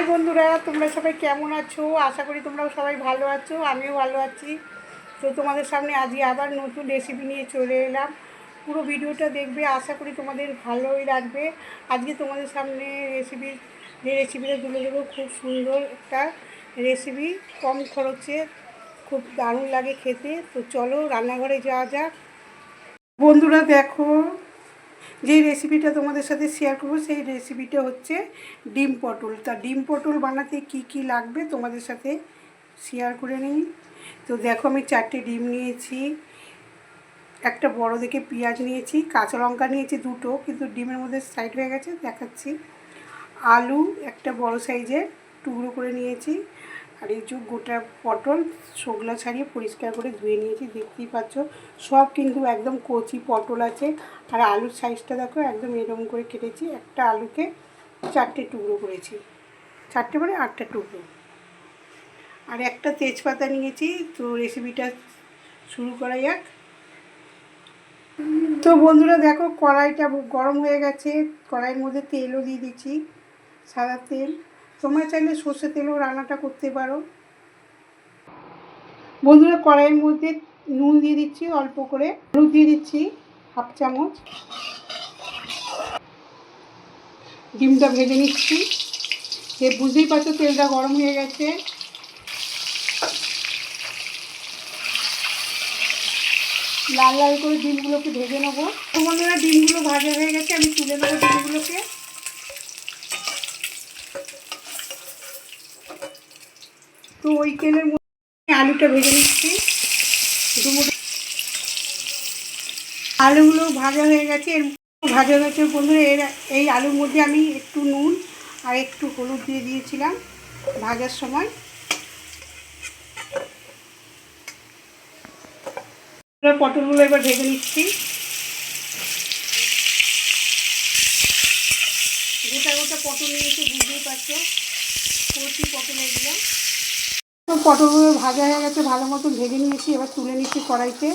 High বন্ধুরা, তোমরা সবাই কেমন আছো? আশা করি তোমরাও সবাই ভালো আছো, আমিও ভালো আছি। তো তোমাদের সামনে আজকে আবার নতুন রেসিপি নিয়ে চলে এলাম। পুরো ভিডিওটা দেখবে, আশা করি তোমাদের ভালোই লাগবে। আজকে তোমাদের সামনে রেসিপিটা তুলে দেবো, খুব সুন্দর একটা রেসিপি, কম খরচে খুব দারুণ লাগে খেতে। তো চলো রান্নাঘরে যাওয়া যাক। বন্ধুরা দেখো, যে রেসিপিটা তোমাদের সাথে শেয়ার করবো সেই রেসিপিটা হচ্ছে ডিম পটল। তা ডিম পটল বানাতে কি কি লাগবে তোমাদের সাথে শেয়ার করে নিই। তো দেখো, আমি 4টে ডিম নিয়েছি, একটা বড় দেখে পেঁয়াজ নিয়েছি, কাঁচা লঙ্কা নিয়েছি দুটো, কিন্তু ডিমের মধ্যে সাইড হয়ে গেছে, দেখাচ্ছি। আলু একটা বড় সাইজের টুকরো করে নিয়েছি, আর এই যে গোটা পটল শোকলা ছাড়িয়ে পরিষ্কার করে ধুয়ে নিয়েছি, দেখতেই পাচ্ছ। সব কিন্তু একদম কচি পটল আছে। আর আলুর সাইজটা দেখো, একদম এরকম করে কেটেছি। একটা আলুকে 4টে টুকরো করেছি, 4টে মানে 8টা টুকরো। আর একটা তেজপাতা নিয়েছি। তো রেসিপিটা শুরু করা যাক। তো বন্ধুরা দেখো, কড়াইটা গরম হয়ে গেছে, কড়াইয়ের মধ্যে তেলও দিয়ে দিচ্ছি, সাদা তেল। তোমরা চাইলে সর্ষে তেলও রান্নাটা করতে পারো। বন্ধুরা কড়াইয়ের মধ্যে নুন দিয়ে দিচ্ছি অল্প করে, হলুদ দিয়ে দিচ্ছি 1/2 চামচ, ডিমটা ভেজে নিচ্ছি। বুঝতেই পারছো তেলটা গরম হয়ে গেছে। লাল লাল করে ডিমগুলোকে ভেজে নেবো। বন্ধুরা ডিমগুলো ভাজা হয়ে গেছে, আমি তুলে নেবো ডিমগুলোকে। তো ওই তেলের মধ্যে আলুটা ভেজে নিচ্ছি। আলুগুলো ভাজা হয়ে গেছে, ভাজা হয়েছে বন্ধুরা। এই আলুর মধ্যে আমি একটু নুন আর একটু হলুদ দিয়ে দিয়েছিলাম ভাজার সময়। পটলগুলো এবার ভেজে নিচ্ছি। গোটা গোটা পটল নিয়েছি, বুঝতেই পারছো, কচি পটল এগুলো। তো পটলগুলো ভাজা হয়ে গেছে, ভালো মতন ভেজে নিয়েছি। এবার তুলে নিচ্ছি কড়াইতে।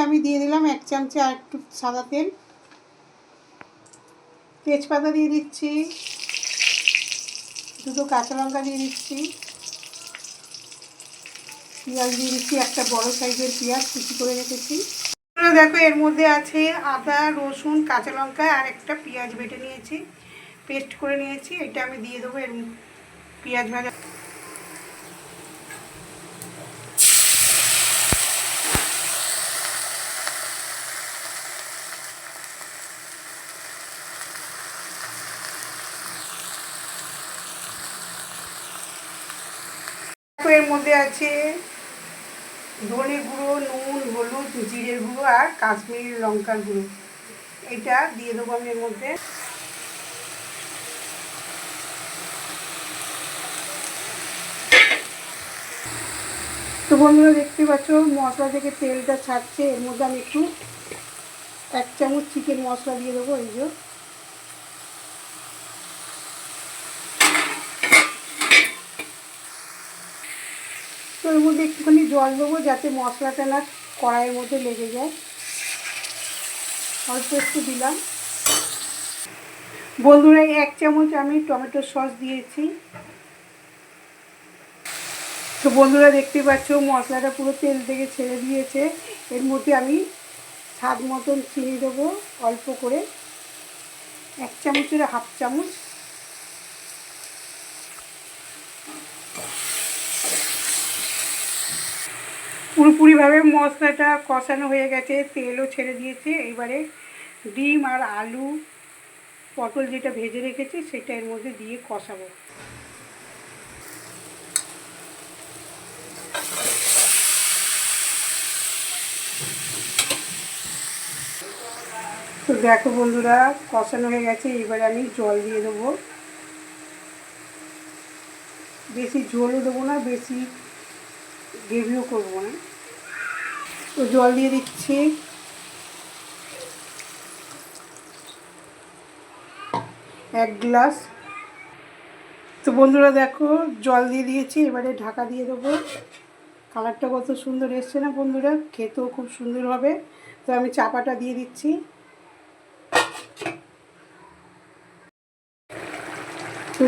আমি দিয়ে দিলাম 1 চামচে আর একটু সাদা তেল, তেজপাতা দিয়ে দিচ্ছি, দুটো কাঁচা লঙ্কা দিয়ে দিচ্ছি, পেঁয়াজ দিয়ে দিচ্ছি, একটা বড় সাইজের পেঁয়াজ কুচি করে রেখেছি। দেখো, এর মধ্যে আছে আদা, রসুন, কাঁচা লঙ্কা আর একটা পেঁয়াজ বেটে নিয়েছি, পেস্ট করে নিয়েছি। এটা আমি দিয়ে দেবো এর পেঁয়াজ ভাজা। এর মধ্যে আছে ধনে গুঁড়ো, নুন, হলুদ, জিরের গুঁড়ো আর কাশ্মীরি লঙ্কার গুঁড়ো। এটা দিয়ে দেবো আমি এর মধ্যে। তো বন্ধুরা দেখতে পাচ্ছ মশলা থেকে তেলটা ছাড়ছে। এর মধ্যে আমি একটু 1 চামচ চিকেন মশলা দিয়ে দেবো। এই যে তো এর মধ্যে একটুখানি জল দেবো, যাতে মশলাটা না কড়াইয়ের মধ্যে লেগে যায়। অল্প একটু দিলাম। বন্ধুরা 1 চামচ আমি টমেটো সস দিয়েছি। তো বন্ধুরা দেখতে পাচ্ছ মশলাটা পুরো তেল থেকে ছেড়ে দিয়েছে। এর মধ্যে আমি স্বাদ মতন চিনি দেবো অল্প করে, 1 চামচের 1/2 চামচ। পুরোপুরিভাবে মশলাটা কষানো হয়ে গেছে, তেলও ছেড়ে দিয়েছে। এবারে ডিম আর আলু পটল যেটা ভেজে রেখেছি সেটা এর মধ্যে দিয়ে কষাবো। তো দেখো বন্ধুরা কষানো হয়ে গেছে, এবারে আমি জল দিয়ে দেবো। বেশি ঝোলও দেবো না, বেশি গ্রেভিও করবো না। তো জল দিয়ে দিচ্ছি। এক গ্লাস। তো বন্ধুরা দেখো জল দিয়ে দিয়েছি, এবারে ঢাকা দিয়ে দেবো। কালারটা কত সুন্দর এসছে না বন্ধুরা, খেতেও খুব সুন্দর হবে। তো আমি চাপাটা দিয়ে দিচ্ছি।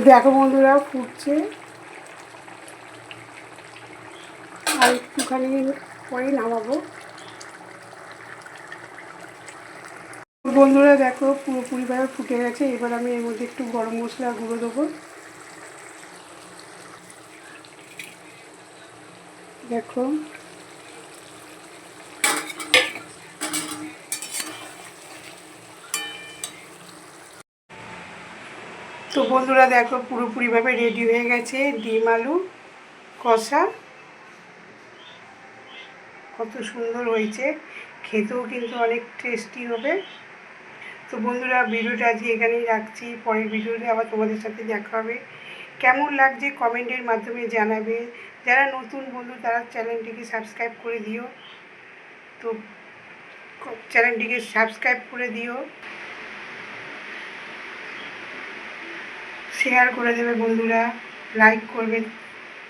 দেখো বন্ধুরা ফুটছে, আর একটুখানি পরে নামাবো। বন্ধুরা দেখো পুরোপুরিভাবে ফুটে গেছে। এবার আমি এর মধ্যে একটু গরম মশলা গুঁড়ো দেবো। দেখো তো বন্ধুরা দেখো পুরোপুরিভাবে রেডি হয়ে গেছে ডিম আলু কষা। কত সুন্দর হয়েছে, খেতেও কিন্তু অনেক টেস্টি হবে। তো বন্ধুরা ভিডিওটা আজকে এখানেই রাখছি, পরের ভিডিওতে আবার তোমাদের সাথে দেখা হবে। কেমন লাগছে কমেন্টের মাধ্যমে জানাবে। যারা নতুন বন্ধু তারা চ্যানেলটিকে সাবস্ক্রাইব করে দিও। তো চ্যানেলটিকে সাবস্ক্রাইব করে দিও, শেয়ার করে দেবে বন্ধুরা, লাইক করবে।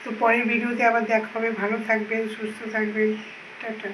তো পরের ভিডিওতে আবার দেখা হবে। ভালো থাকবেন, সুস্থ থাকবেন, টাটা।